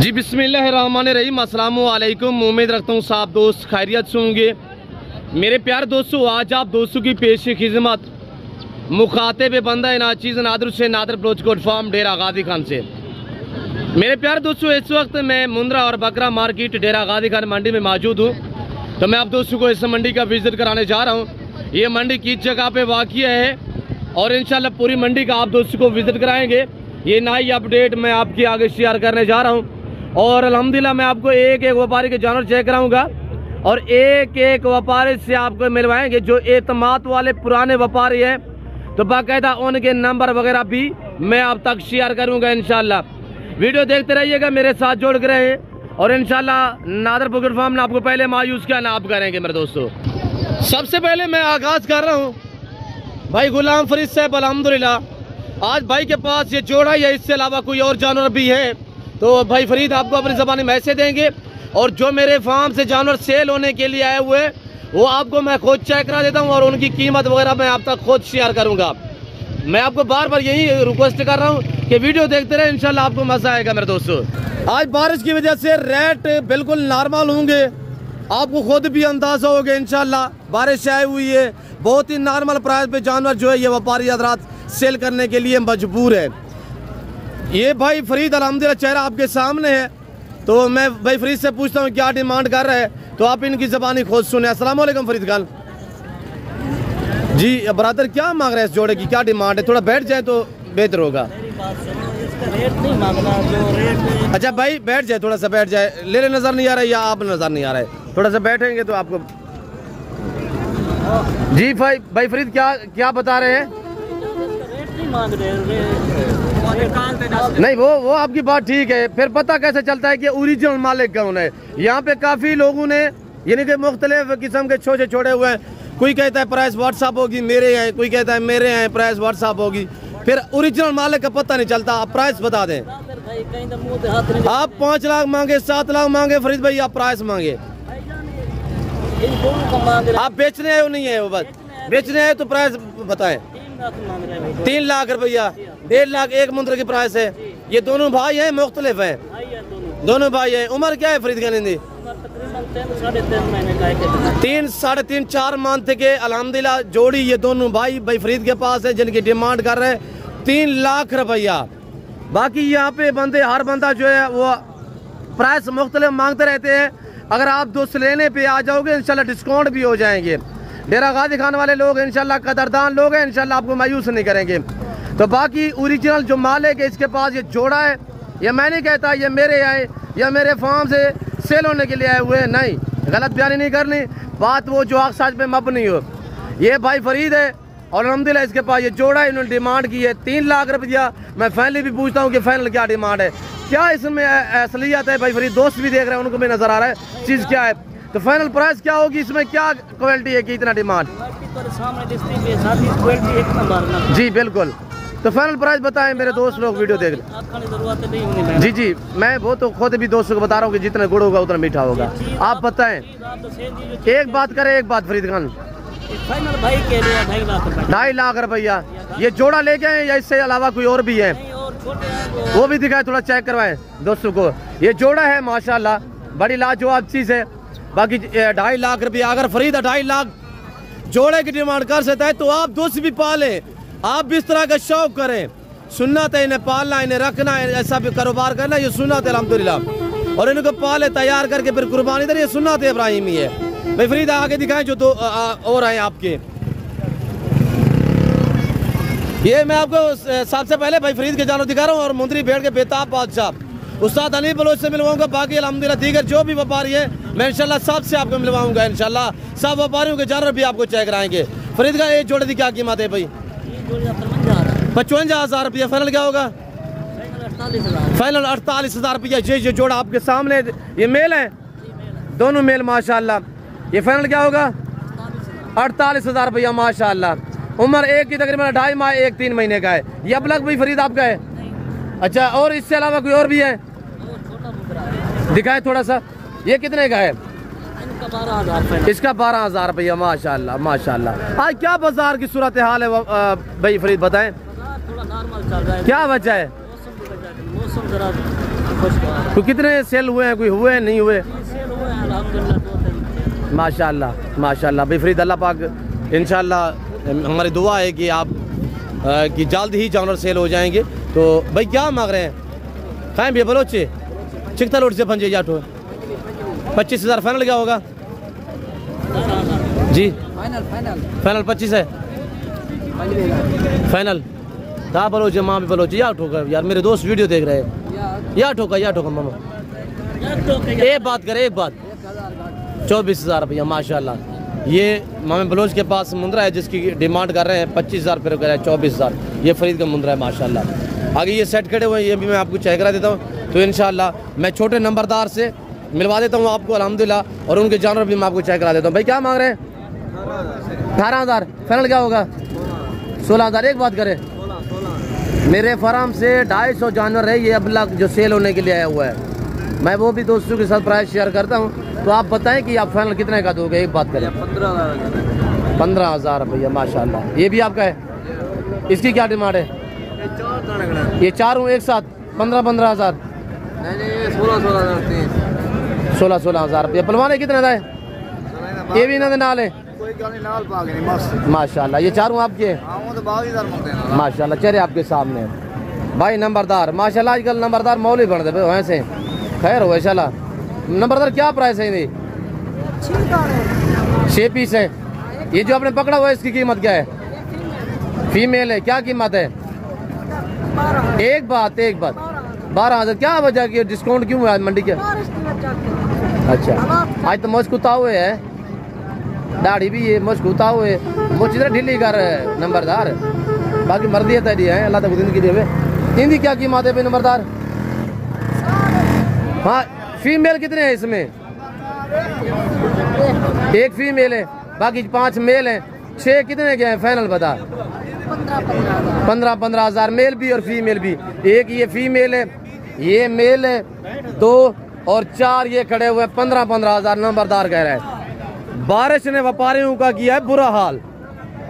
जी बिस्मिल्लाहिर्रहमानिर्रहीम, अस्सलाम वालेकुम। उम्मीद रखता हूँ साहब दोस्त खैरियत से होंगे। मेरे प्यार दोस्तों, आज आप दोस्तों की पेश खिदमत मुखातिब बंदा नाचीज़ नादर से नादर प्रोचकोट फार्म डेरा गाजी खान से। मेरे प्यार दोस्तों, इस वक्त मैं मुंद्रा और बकरा मार्केट डेरा गाजी खान मंडी में मौजूद हूँ। तो मैं आप दोस्तों को इस मंडी का विजिट कराने जा रहा हूँ। ये मंडी किस जगह पे वाक़िया है और इंशाल्लाह पूरी मंडी का आप दोस्तों को विजिट कराएंगे। ये नई अपडेट मैं आपके आगे शेयर करने जा रहा हूँ और अल्हम्दुलिल्लाह मैं आपको एक एक व्यापारी के जानवर चेक कराऊंगा और एक एक व्यापारी से आपको मिलवाएंगे जो एतमाद वाले पुराने व्यापारी हैं। तो बाकायदा उनके नंबर वगैरह भी मैं आप तक शेयर करूंगा इंशाल्लाह। वीडियो देखते रहिएगा, मेरे साथ जोड़ के रहे और इंशाल्लाह नादर प्रोचकोट फार्म ने आपको पहले मायूस क्या ना आप करेंगे। मेरे दोस्तों, सबसे पहले मैं आगाज कर रहा हूँ भाई गुलाम फरीद साहब। अल्हम्दुलिल्लाह आज भाई के पास ये जोड़ा है, इसके अलावा कोई और जानवर भी है। तो भाई फरीद आपको अपनी ज़बानी में ऐसे देंगे और जो मेरे फार्म से जानवर सेल होने के लिए आए हुए वो आपको मैं खुद चेक करा देता हूँ और उनकी कीमत वगैरह मैं आप तक खुद शेयर करूँगा। मैं आपको बार बार यही रिक्वेस्ट कर रहा हूँ कि वीडियो देखते रहे, इंशाल्लाह आपको मज़ा आएगा। मेरे दोस्तों, आज बारिश की वजह से रेट बिल्कुल नॉर्मल होंगे, आपको खुद भी अंदाज़ा होगा। इंशाल्लाह बारिश आई हुई है, बहुत ही नॉर्मल प्राइस पे जानवर जो है ये व्यापारी हजरात सेल करने के लिए मजबूर है। ये भाई फरीद अल्हम्दुलिल्लाह चेहरा आपके सामने है। तो मैं भाई फरीद से पूछता हूँ क्या डिमांड कर रहे हैं, तो आप इनकी ज़बानी खुद सुने। अस्सलाम वालेकुम फरीद खान जी। ब्रदर क्या मांग रहे हैं इस जोड़े की, क्या डिमांड है? थोड़ा बैठ जाए तो बेहतर होगा। रेट नहीं मांगना, जो रेट। अच्छा भाई बैठ जाए, थोड़ा सा बैठ जाए। ले नज़र नहीं आ रहा है या आप नज़र नहीं आ रहा है? थोड़ा सा बैठेंगे तो आपको। जी भाई फरीद क्या बता रहे हैं? रेट नहीं मांग रहे। नहीं वो आपकी बात ठीक है, फिर पता कैसे चलता है कि ओरिजिनल मालिक कौन है? यहाँ पे काफी लोगों ने यानी कि मुख्तलिफ किस्म के छोटे छोड़े हुए हैं। कोई कहता है प्राइस व्हाट्सअप होगी मेरे हैं, कोई कहता है मेरे हैं प्राइस व्हाट्सअप होगी, फिर ओरिजिनल मालिक का पता नहीं चलता। आप प्राइस बता दें। आप 5 लाख मांगे, 7 लाख मांगे, फरीद भाई आप प्राइस मांगे। आप बेचने आए हो नहीं है? वो बस बेचने आए तो प्राइस बताएं। 3 लाख रुपया, 1.5 लाख एक मुंद्र की प्राइस है। ये दोनों भाई हैं, मुख्तलिफ हैं दोनों भाई हैं। उम्र क्या है फरीद खान की? 3, साढ़े 3, 4 मंथ के अल्हम्दुलिल्लाह जोड़ी ये दोनों भाई फरीद के पास है, जिनकी डिमांड कर रहे हैं 3 लाख रुपया। बाकी यहाँ पे बंदे हर बंदा जो है वो प्राइस मुख्तलिफ मांगते रहते हैं। अगर आप दोस्त लेने पे आ जाओगे इंशाल्लाह डिस्काउंट भी हो जाएंगे। डेरा गाजी खान वाले लोग इंशाल्लाह कदरदान लोग हैं, इंशाल्लाह आपको मायूस नहीं करेंगे। तो बाकी ओरिजिनल जो मालिक है इसके पास ये जोड़ा है, ये मैं नहीं कहता ये मेरे आए या मेरे फार्म से सेल होने के लिए आए हुए, नहीं, गलत बयानी नहीं करनी, बात वो जो आग साज पे मबनी हो। ये भाई फरीद है और अल्हम्दुलिल्लाह इसके पास ये जोड़ा है, इन्होंने डिमांड की है 3 लाख रुपया। मैं फाइनली भी पूछता हूँ कि फाइनल क्या डिमांड है, क्या इसमें असलियत है? भाई फरीद दोस्त भी देख रहे हैं, उनको भी नजर आ रहा है चीज़ क्या है। तो फाइनल प्राइस क्या होगी, इसमें क्या क्वालिटी है कि इतना डिमांड? जी बिल्कुल। तो फाइनल प्राइस बताएं मेरे दोस्त लोग वीडियो देख लें। जी जी, मैं वो तो खुद भी दोस्तों को बता रहा हूँ कि जितना गुड़ होगा उतना मीठा होगा। आप बताएं, एक बात करें एक बात फरीद खान, फाइनल भाई के लिए 2.5 लाख रुपया ये जोड़ा लेके आए या इससे अलावा कोई और भी है? वो भी दिखाए, थोड़ा चेक करवाएं दोस्तों को। ये जोड़ा है माशाल्लाह, बड़ी लाजवाब चीज़ है। बाकी 2.5 लाख रुपया अगर फरीद 2.5 लाख जोड़े की डिमांड कर सकता है तो आप दोस्त भी पालें, आप भी इस तरह का शौक करें। सुन्नत है इन्हें पालना, इन्हें रखना है, ऐसा भी कारोबार करना, ये सुन्नत है अल्हम्दुलिल्लाह। और इनको पाले तैयार करके फिर कुर्बानी दे, ये सुन्नत इब्राहिमी है। भाई फरीद आगे दिखाएं जो और आए आपके। ये मैं आपको सबसे पहले भाई फरीद के जानवर दिखा रहा हूँ और मुंदरी भेड़ के बेताब बादशाह उस्ताद अली बलोच से मिलवाऊंगा। बाकी अल्हम्दुलिल्लाह दीगर जो भी व्यापारी है मैं इंशाल्लाह सबसे आपको मिलवाऊंगा। इंशाल्लाह सब व्यापारियों के जानवर भी आपको चेक कराएंगे। फरीद का एक जोड़े की क्या कीमत है भाई? 55,000 रुपया। फाइनल क्या होगा? फाइनल 48,000 रुपया। ये जोड़ा आपके सामने, ये मेल है, दोनों मेल माशाल्लाह। ये फाइनल क्या होगा? 48,000 रुपया माशाल्लाह। उम्र एक की तकरीबन 2.5 माह, 1-3 महीने का है। ये अब लग भाई फरीद आपका है? अच्छा, और इससे अलावा कोई और भी है? दिखाए थोड़ा सा। ये कितने का है? इसका 12,000 रुपया माशाल्लाह माशाल्लाह। आज क्या बाजार की सूरत हाल है भाई फरीद बताएं? थोड़ा नॉर्मल चल रहा है। क्या वजह है? मौसम जरा खुश। तो कितने सेल हुए हैं, कोई हुए नहीं हुए? सेल हुए हैं अल्हम्दुलिल्लाह 2-3। माशाल्लाह माशाल्लाह बेफरीद। अल्लाह पाक इंशाल्लाह हमारी दुआ है कि आप कि जल्द ही जानवर सेल हो जाएंगे। तो भाई क्या मांग रहे हैं? खाएँ भैया बलोचे चिकता लोट से पंजे जाटो 25,000 फाइनल क्या होगा जी? फाइनल 25 है फाइनल। कहा बलोचे माँ भी बलोचे या ठोका यार, मेरे दोस्त वीडियो देख रहे हैं। या ठोका मामा एक बात करे, एक बात 24,000 रुपया माशाल्लाह। ये मामे बलोच के पास मुंद्रा है जिसकी डिमांड कर रहे हैं 25,000 रुपये कर रहे हैं 24,000। ये फरीद का मुंद्रा है माशाल्लाह। आगे ये सेट खड़े हुए हैं, ये भी मैं आपको चेक करा देता हूँ। तो इंशाल्लाह मैं छोटे नंबरदार से मिलवा देता हूँ आपको अल्हम्दुलिल्लाह, और उनके जानवर भी मैं आपको चेक करा देता हूँ। भाई क्या मांग रहे हैं? 18,000 फाइनल क्या होगा? 16,000। एक बात करें, मेरे फार्म से 250 जानवर है ये अब तक जो सेल होने के लिए आया हुआ है। मैं वो भी दोस्तों के साथ प्राइस शेयर करता हूँ। तो आप बताएं कि आप फाइनल कितने का दोगे? एक बात करें। 15,000 रुपया माशाल्लाह। ये भी आपका है? इसकी क्या डिमांड है? ये चारों एक साथ 15,000 16,000 रुपया। पलवाने कितने था? ये भी ना नाल है माशाल्लाह। ये चारों आपके माशाल्लाह, चेहरे आपके सामने है। भाई नंबरदार माशाल्लाह, आजकल नंबरदार मौली बन दे वैसे खैर हो इंशाल्लाह। नंबरदार क्या प्राइस है? 6 पीस है। ये जो आपने पकड़ा हुआ है इसकी कीमत क्या है? फीमेल है, क्या कीमत है? एक बात 12,000। क्या वजह की डिस्काउंट क्यों है मंडी के? अच्छा आज तो मस्कुता हुए है, दाढ़ी भी है मस्कुता हुए, मुझ इधर ढीली कर नंबरदार। बाकी मर्दी है अल्लाह तक जिंदगी देवे। इनकी क्या कीमत है भाई नंबरदार? हाँ फीमेल कितने हैं इसमें? एक फीमेल है, बाकी 5 मेल हैं। 6 कितने के हैं फाइनल बता? 15,000 मेल भी और फीमेल भी। एक ये फीमेल है, ये मेल है, 2 और 4 ये खड़े हुए 15,000 नंबरदार कह रहा है। बारिश ने व्यापारियों का किया है बुरा हाल,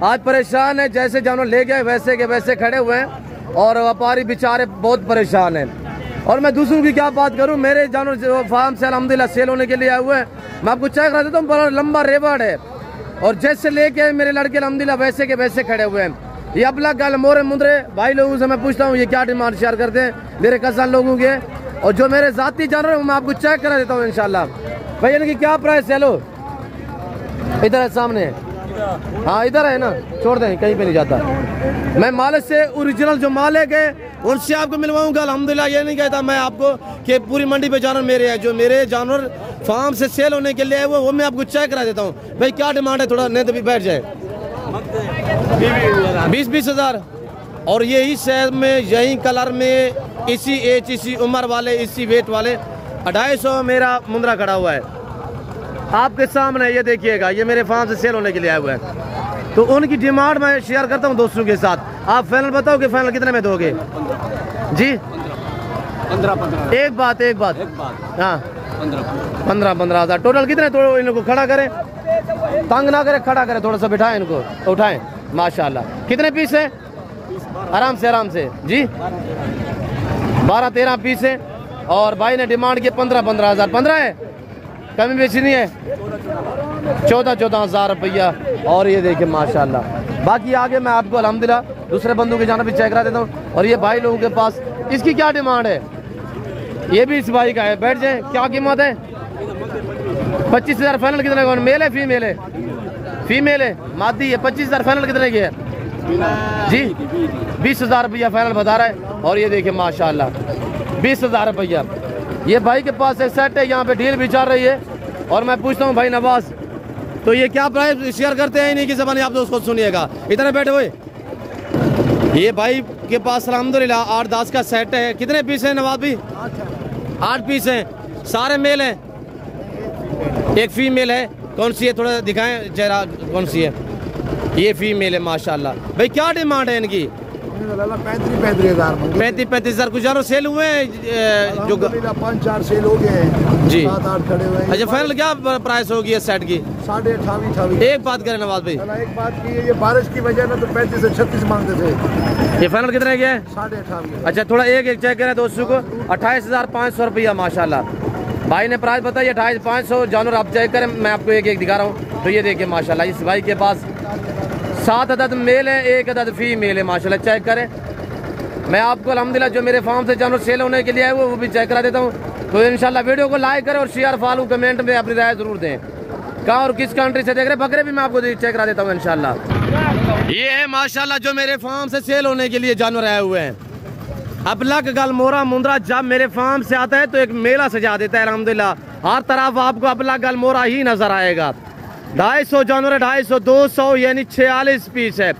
आज परेशान है। जैसे जानवर ले गए वैसे के वैसे खड़े हुए हैं और व्यापारी बेचारे बहुत परेशान हैं। और मैं दूसरों की क्या बात करूं, मेरे जानवर जो फार्म से अल्हम्दुलिल्लाह सेल होने के लिए आए हुए हैं। मैं आपको चेक करा देता हूँ, बड़ा लंबा रेवड़ है और जैसे लेके मेरे लड़के अल्हम्दुलिल्लाह वैसे के वैसे खड़े हुए हैं। ये अब लग गल मोरे मुंदरे भाई लोगों से मैं पूछता हूँ ये क्या डिमांड शेयर करते हैं मेरे कसान लोगों के, और जो मेरे जाती जानवर मैं आपको चेक करा देता हूँ इंशाल्लाह। भाई इनकी क्या प्राइस है? लो इधर है सामने, हाँ इधर है ना, छोड़ दें कहीं पे नहीं जाता। मैं मालिक से ओरिजिनल जो मालिक है उनसे आपको मिलवाऊंगा अल्हम्दुलिल्लाह। ये नहीं कहता मैं आपको कि पूरी मंडी पे जानवर मेरे हैं, जो मेरे जानवर फार्म से सेल होने के लिए है वो मैं आपको चेक करा देता हूँ। भाई क्या डिमांड है? थोड़ा नहीं तो भी बैठ जाए। 20,000 और यही शहर में यही कलर में इसी एज इसी उम्र वाले इसी वेट वाले 250 मेरा मुंद्रा खड़ा हुआ है आपके सामने। ये देखिएगा, ये मेरे फार्म से सेल होने के लिए आए हुए हैं। तो उनकी डिमांड मैं शेयर करता हूँ दोस्तों के साथ। आप फाइनल बताओ कि फाइनल कितने में दोगे जी? 15 एक बात हाँ 15,000 टोटल कितने? तो इनको खड़ा करें, तंग ना करे, खड़ा करे, थोड़ा सा बिठाएं इनको, उठाएं माशाल्लाह। कितने पीस है? आराम से जी 12-13 पीस है। और भाई ने डिमांड की 15,000 15 है, कमी बेची नहीं है 14,000 रुपया। और ये देखिए माशाल्लाह। बाकी आगे मैं आपको अल्हम्दुलिल्लाह दूसरे बंदों के जाना भी चेक करा देता हूँ। और ये भाई लोगों के पास इसकी क्या डिमांड है? ये भी इस भाई का है, बैठ जाए। क्या कीमत है? 25,000 फाइनल कितने का? मेल है फीमेल है? फीमेल है, मादी है। 25,000 फाइनल कितने की है जी? 20,000 रुपया फाइनल बता रहा है। और ये देखिए माशाल्लाह 20,000 रुपया। ये भाई के पास एक सेट है, यहाँ पे डील भी चल रही है। और मैं पूछता हूँ भाई नवाज, तो ये क्या प्राइस शेयर करते हैं इन्हीं की ज़बानी? आप दोस्तों सुनिएगा, इतने बैठे हुए। ये भाई के पास अल्हम्दुलिल्लाह 8-10 का सेट है। कितने पीस है नवाज भी? 8 पीस हैं, सारे मेल हैं, एक फीमेल है। कौन सी है थोड़ा दिखाएं चेहरा, कौन सी है? ये फीमेल है माशाल्लाह। भाई क्या डिमांड है इनकी? 35,000 कुछ जानवर सेल हुए हैं जो 5-4 सेल हो गए हैं जी। 7-8 खड़े हुए हैं। अच्छा फाइनल क्या प्राइस होगी इस सेट की? 28,500। एक बात करें नवाज भाई, एक बात की ये बारिश की वजह में तो 35 से 36 मांगते थे, ये फाइनल कितने गया है? 28,500। अच्छा थोड़ा एक चेक करें दोस्तों को, 28,500 रुपया माशाल्लाह भाई ने प्राइस बताई 28,500। जानवर आप चेक करें, मैं आपको एक दिखा रहा हूँ। तो ये देखिए माशाल्लाह इस भाई के पास 7 अदद मेल है, 1 अदद फीमेल है माशाल्लाह, चेक करें। मैं आपको अल्हम्दुलिल्लाह जो मेरे फार्म से जानवर सेल होने के लिए आए वो भी चेक करा देता हूँ। तो इंशाल्लाह वीडियो को लाइक करें और शेयर फॉलो कमेंट में अपनी राय जरूर दें, कहाँ और किस कंट्री से देख रहे हैं। बकरे भी मैं आपको चेक करा देता हूँ इंशाल्लाह। ये है माशाल्लाह जो मेरे फार्म से सेल होने के लिए जानवर आए हुए हैं। अबलग गलमोरा मुंद्रा जब मेरे फार्म से आता है तो एक मेला सजा देता है अल्हम्दुलिल्लाह, हर तरफ आपको अबलग गलमोरा ही नजर आएगा। 250 जानवर है, 250 200 यानी 46 पीस है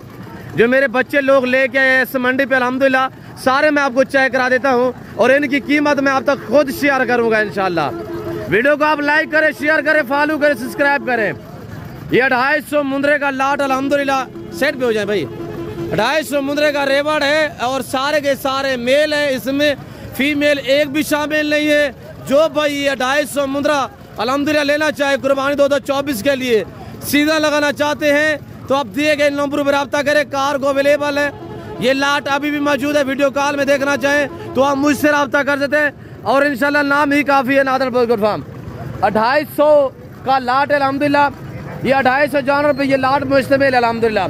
जो मेरे बच्चे लोग लेके आए इस मंडी पे अल्हम्दुलिल्लाह। सारे मैं आपको चेक करा देता हूँ और इनकी कीमत मैं आप तक खुद शेयर करूंगा इंशाल्लाह। वीडियो को आप लाइक करें, शेयर करें, फॉलो करें, सब्सक्राइब करें। ये 250 मुंद्रे का लाट अल्हम्दुलिल्लाह सेट पे हो जाए भाई। 250 मुंद्रे का रेवड़ है और सारे के सारे मेल है, इसमें फीमेल एक भी शामिल नहीं है। जो भाई ये 250 मुंद्रा अल्हम्दुलिल्लाह लेना चाहे कुर्बानी 2024 के लिए सीधा लगाना चाहते हैं तो आप दिए गए नंबर पर रब्ता करें, कार्गो अवेलेबल है। ये लाट अभी भी मौजूद है, वीडियो कॉल में देखना चाहें तो आप मुझसे रब्ता कर सकते हैं और इंशाल्लाह नाम ही काफ़ी है नादर बर्गर फार्म। 250 का लाट है अल्हम्दुलिल्लाह, ये 250 जानवर पे ये लाट मुश्तमिल है अल्हम्दुलिल्लाह।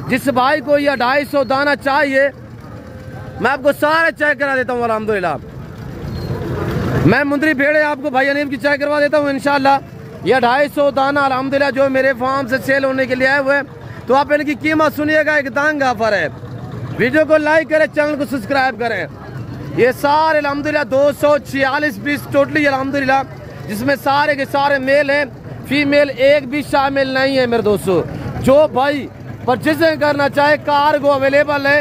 जिस भाई को ये 250 दाना चाहिए मैं आपको सारे चेक करा देता हूँ अल्हम्दुलिल्लाह। मैं मुंदरी भेड़े आपको भाई अनीम की चेक करवा देता हूँ इंशाल्लाह। ये 250 दाना अल्हम्दुलिल्लाह जो मेरे फार्म से सेल होने के लिए आए हुए हैं। तो आप इनकी कीमत सुनिएगा, एक दांग ऑफर है। वीडियो को लाइक करें, चैनल को सब्सक्राइब करें। ये सारे अल्हम्दुलिल्लाह 246 पीस टोटली अल्हम्दुलिल्लाह, जिसमें सारे के सारे मेल हैं, फीमेल एक भी शामिल नहीं है मेरे दोस्तों। जो भाई परचेजिंग करना चाहे कार्गो अवेलेबल है,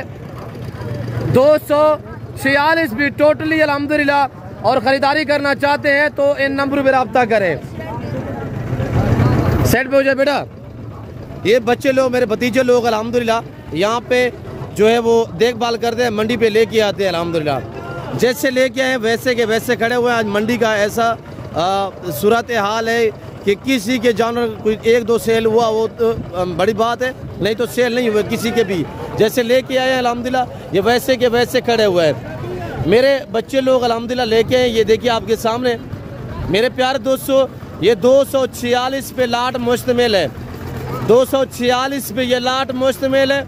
246 भी टोटली अल्हम्दुलिल्लाह। और ख़रीदारी करना चाहते हैं तो इन नंबर पर रब्ता करें। सेट पे हो जाए बेटा। ये बच्चे लोग मेरे भतीजे लोग अल्हम्दुलिल्लाह यहाँ पे जो है वो देखभाल करते हैं, मंडी पे लेके आते हैं अल्हम्दुलिल्लाह। जैसे लेके आए वैसे के वैसे खड़े हुए हैं। आज मंडी का ऐसा सूरत हाल है कि किसी के जानवर कोई 1-2 सेल हुआ वो तो बड़ी बात है, नहीं तो सेल नहीं हुए किसी के भी। जैसे लेके आए हैं अल्हम्दुलिल्लाह ये वैसे के वैसे खड़े हुए हैं। मेरे बच्चे लोग अल्हम्दुलिल्लाह लेके आए, ये देखिए आपके सामने मेरे प्यारे दोस्तों। ये 246 पे लाट मुश्तमिल है, 246 पे ये लाट मुश्तमिल है।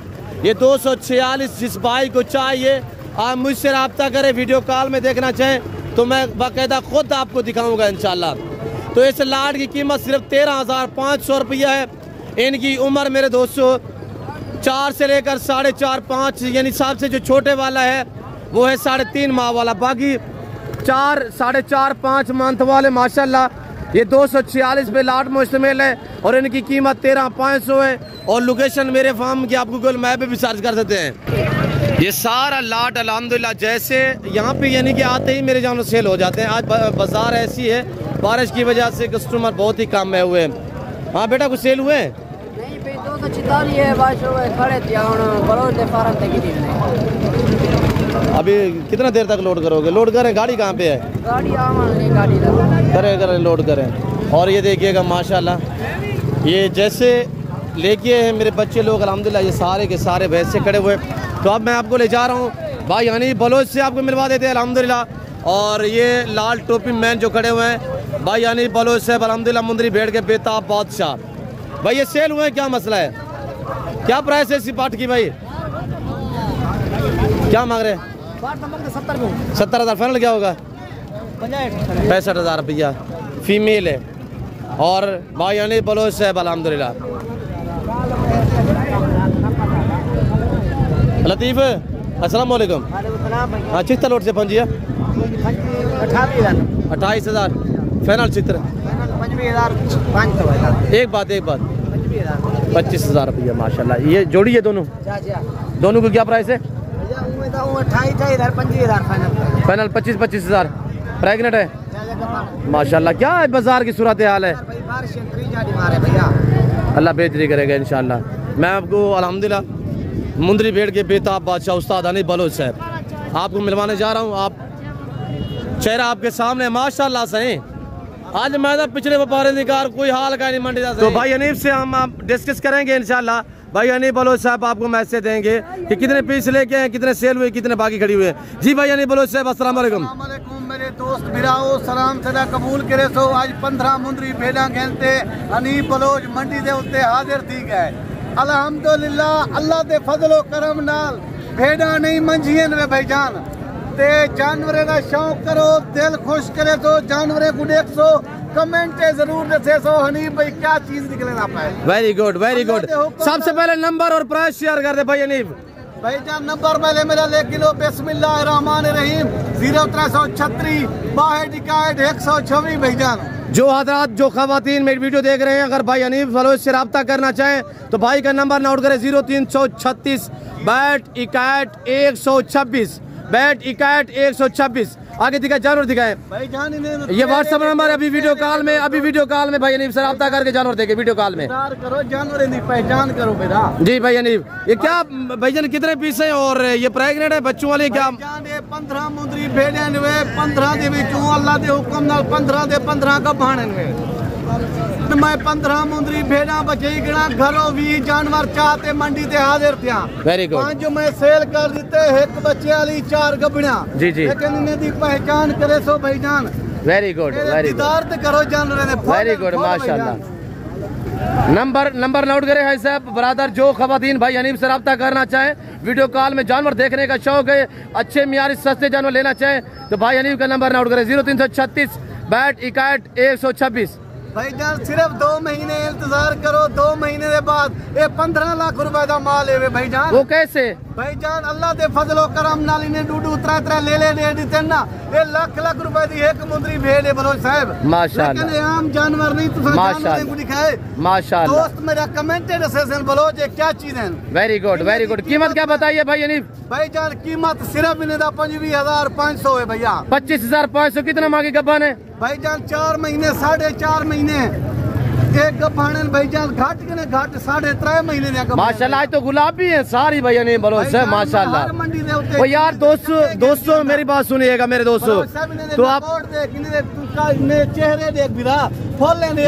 ये 246 जिस भाई को चाहिए आप मुझसे रब्ता करें, वीडियो कॉल में देखना चाहें तो मैं बाकायदा खुद आपको दिखाऊंगा इंशाल्लाह। तो इस लाट की कीमत सिर्फ 13,500 रुपया है। इनकी उम्र मेरे दोस्तों 4 से लेकर 4.5-5 यानी सबसे जो छोटे वाला है वो है 3.5 माह वाला, बाकी 4, 4.5, 5 मंथ वाले माशाल्लाह। ये 246 पे लाट मुश्तमिल है और इनकी कीमत 13,500 है। और लोकेशन मेरे फार्म की आप गूगल मैप पे भी सर्च कर सकते हैं। ये सारा लाट अल्हम्दुलिल्लाह जैसे यहाँ पे यानी कि आते ही मेरे जानवर सेल हो जाते हैं। आज बाजार ऐसी है, बारिश की वजह से कस्टमर बहुत ही कम है हुए हैं। हाँ बेटा कुछ सेल हुए हैं? नहीं भाई 246 है, खड़े थे बड़ों फार्म तक। अभी कितना देर तक लोड करोगे? लोड करें, गाड़ी कहाँ पे है? गाड़ी गाड़ी करें लोड करें। और ये देखिएगा माशाल्लाह ये जैसे लेके हैं मेरे बच्चे लोग अल्हम्दुलिल्लाह, ये सारे के सारे वैसे खड़े हुए। तो अब मैं आपको ले जा रहा हूँ भाई यानी बलोच से आपको मिलवा देते हैं अल्हम्दुलिल्लाह। और ये लाल टोपी मैन जो खड़े हुए हैं भाई यानी बलोच से अल्हम्दुलिल्लाह मुंदरी भेड़ के बेताब बादशाह। भाई ये सेल हुए, क्या मसला है, क्या प्राइस है इसी पाठ की भाई? क्या मांग रहे हैं? 70,000 फाइनल क्या होगा? 65,000 रुपया फीमेल है और भाई यानी बलोच से अल्हम्दुलिल्लाह। लतीफ़ अस्सलाम वालेकुम। हाँ चित्र लोट से पहुँचिए। 28,000 फाइनल चित्र। एक बात 25,000 रुपया माशाल्लाह। ये जोड़ी है दोनों को क्या प्राइस है? फाइनल 25,000 प्रेगनेंट है माशाल्लाह। क्या है बाजार की सूरत हाल है? अल्लाह बेहतरी करेगा इंशाल्लाह। मैं आपको अल्हम्दुलिल्लाह मुंदरी भेड़ के बेताब बादशाह उस्ताद हनीफ बलोच साहब आपको मिलवाने जा रहा हूँ। आप चेहरा आपके सामने माशाल्लाह सही। आज मैं तो पिछले व्यापारी निकार कोई हाल का नहीं मंडी जा। तो भाई हनीफ से हम आप डिस्कस करेंगे इंशाल्लाह। भाई हनीफ बलोच साहब आपको मैसेज देंगे कि कितने पीस लेके हैं, कितने सेल हुए, कितने बाकी खड़ी हुए हैं। जी भाई हनीफ बलोच साहब अस्सलाम वालेकुम। मेरे दोस्त बिराओ सलाम सदा कबूल करे सो। आज 15 मुंदरी भेड़ा खेलते हनीफ बलोच मंडी दे उत्ते हाजिर थी गए। अल्हम्दुलिल्लाह अल्लाह दे फजलो करम नाल भेड़ा नहीं मंझियन वे भाईजान ते जानवरे का शौक करो, दिल खुश करे तो जानवरे को देख सो, कमेंट जरूर दसे सो हनीफ भाई क्या चीज निकले ना पाए। Very good very good. सबसे पहले नंबर और प्राइस शेयर कर दे भाई हनीफ। भाईजान नंबर पहले मेरा ले किलो बिस्मिल्लाहिर्रहमानिर्रहीम 0336 62 126 भाईजान। जो हजरात जो खवातीन मेरी वीडियो देख रहे हैं अगर भाई हनीफ बलोच से रब्ता करना चाहें तो भाई का नंबर नोट करें 0336 62 126 62 126। आगे दिखाए जानवर दिखाए भाईजान ये व्हाट्सएप नंबर अभी वीडियो कॉल में भाई हनीफ से रब्ता करके जानवर देखे वीडियो कॉल में करो जानवर की पहचान करो मेरा। जी भाई हनीफ ये क्या भाईजान कितने पीस है और ये प्रेग्नेंट है बच्चों वाली क्या? 15 मुंदरी भेड़े ने 15 दे विचों अल्लाह दे हुक्म नाल 15 दे 15 का भाणे ने मैं 15 मुंदरी भेड़ा बचे गिना घरों भी जानवर चाहते मंडी ते हाजिर थिया। Very good. जो मैं सेल कर दिते एक बच्चे वाली 4 गबड़िया। जी जी। लेकिन इन्हें दी पहचान करे सो भाईजान। Very good very good. दीदार ते करो जानवर ने। वेरी गुड माशाल्लाह। नंबर नोट करें भाई साहब बरादर जो खवातीन भाई हनीफ से रब्ता करना चाहे वीडियो कॉल में जानवर देखने का शौक है, अच्छे मियारी सस्ते जानवर लेना चाहे तो भाई हनीफ का नंबर नोट करें 0336 62 126। भाईजान सिर्फ 2 महीने इंतजार करो, 2 महीने के बाद ये 15 लाख रुपए का माल है भाईजान। वो कैसे? भाईजान अल्लाह दे फजलो करम नाल इन्हें 2-2 3 ले दिते ना। ये लाख रुपए की एक मुंदरी भेड़ है बलोच साहब माशाल्लाह। लेकिन आम जानवर नहीं तुसा जानवर को दिखाए माशाल्लाह। दोस्त मेरा कमेंटेड सेशन बलोच ये क्या चीज है। Very good very good. कीमत क्या बताइए भाई हनीफ? भाईजान कीमत सिर्फ इन्हें 25,500 है भैया। 25,500 कितना मांगी गब्बा ने? भाईजान 4 महीने 4.5 महीने एक गब्बाने भाईजान घाट के ने घाट 3.5 महीने ने माशाल्लाह। आज तो गुलाबी है सारी भैया नहीं बलोच से माशाल्लाह। वो यार दोस्तों मेरी बात सुनिएगा मेरे दोस्तों तो आप चेहरे देख भी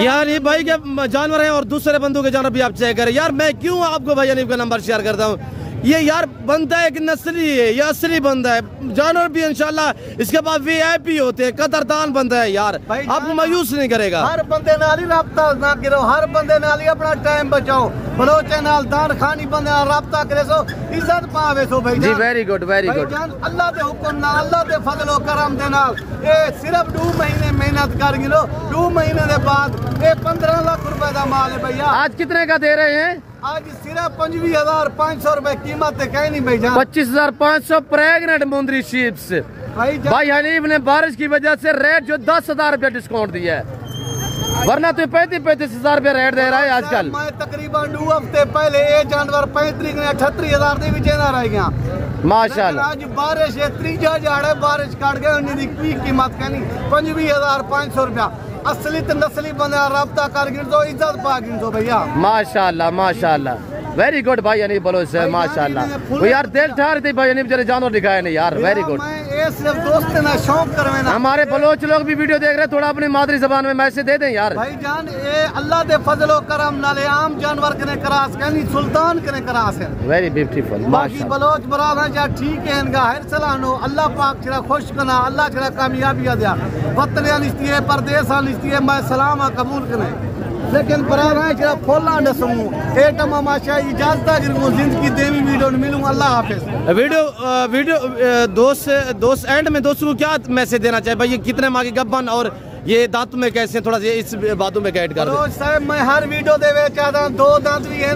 यार ये भाई के जानवर हैं और दूसरे बंदों के जानवर भी आप चेक करें। यार मैं क्यों आपको भाई हनीफ का नंबर शेयर करता हूँ। ये यार बंदा एक नस्ली है, ये असली बंदा है। जानवर भी इंशाल्लाह इसके बाद VIP होते हैं, कदरदान बंदा है यार, आपको मायूस नहीं करेगा। हर बंदे नाल ही रब्ता ना करो, हर बंदे नाल ही अपना टाइम बचाओ। बलोचे नाल दान खानी बंदे नाल रब्ता करे सो इज्जत पावे सो भाई जी। Very good very good. Allah दे हुक्म नाल अल्लाह दे फजलो करम दे नाल ये सिर्फ 2 महीने मेहनत कर गिलो, 2 महीने के बाद ये 15 लाख रुपए का माल है भैया। आज कितने का दे रहे हैं? आज सिर्फ 25,500 रुपए कीमत है कहीं नहीं भाईजान। 25,500 प्रेग्नेंट मुंदरी शीप्स। भाई हनीफ ने बारिश की वजह से रेट जो 10,000 रुपया डिस्काउंट दिया है, वरना तो 35,000 रुपया रेट दे रहा है आजकल। मैं तकरीबन 2 हफ्ते पहले ये जानवर 38,000 दे विच रह गया माशाल्लाह। आज बारिश है 3 झाड़े बारिश काट गए उन्हें की कीमत कहनी 25,500 रुपया। असली तो नस्ली बंदा रब्ता कर गिन दो इज्जत पा गिन दो भैया माशाल्लाह माशाल्लाह। वेरी गुड भाई हनीफ बलोच से माशाल्लाह। वो यार दिल ठहर थी भाई हनीफ जरा जानवर दिखाए नहीं यार। Very good. मैं सिर्फ दोस्त ना शौक करवे ना। हमारे बलोच लोग भी वीडियो देख रहे हैं, थोड़ा अपनी मादरी जबान में मैसेज दे दें यार। भाईजान ये अल्लाह दे फजलो करम नाले आम जानवर कने करास कहनी सुल्तान कने करास है। वेरी ब्यूटीफुल माशाल्लाह। बलोच बराबर जा ठीक है इनका हर सलानो अल्लाह पाक छरा खुश कना अल्लाह छरा कामयाबी दिया वतन निस्ती है परदेस निस्ती है मैं सलाम कबूल कने। लेकिन बराबर छरा फोला नसमू ए तमाशा इजाजत गिरमु जिंदगी देवी वीडियो मिलूं। अल्लाह हाफिज। वीडियो दोस्त एंड में दोस्तों को क्या मैसेज देना चाहिए भाई? ये कितने माँ की गब्बन और ये दांत में कैसे थोड़ा सा इस बातों में गाइड कर दो। मैं हर वीडियो देवे चाहता 2 दांत भी हैं।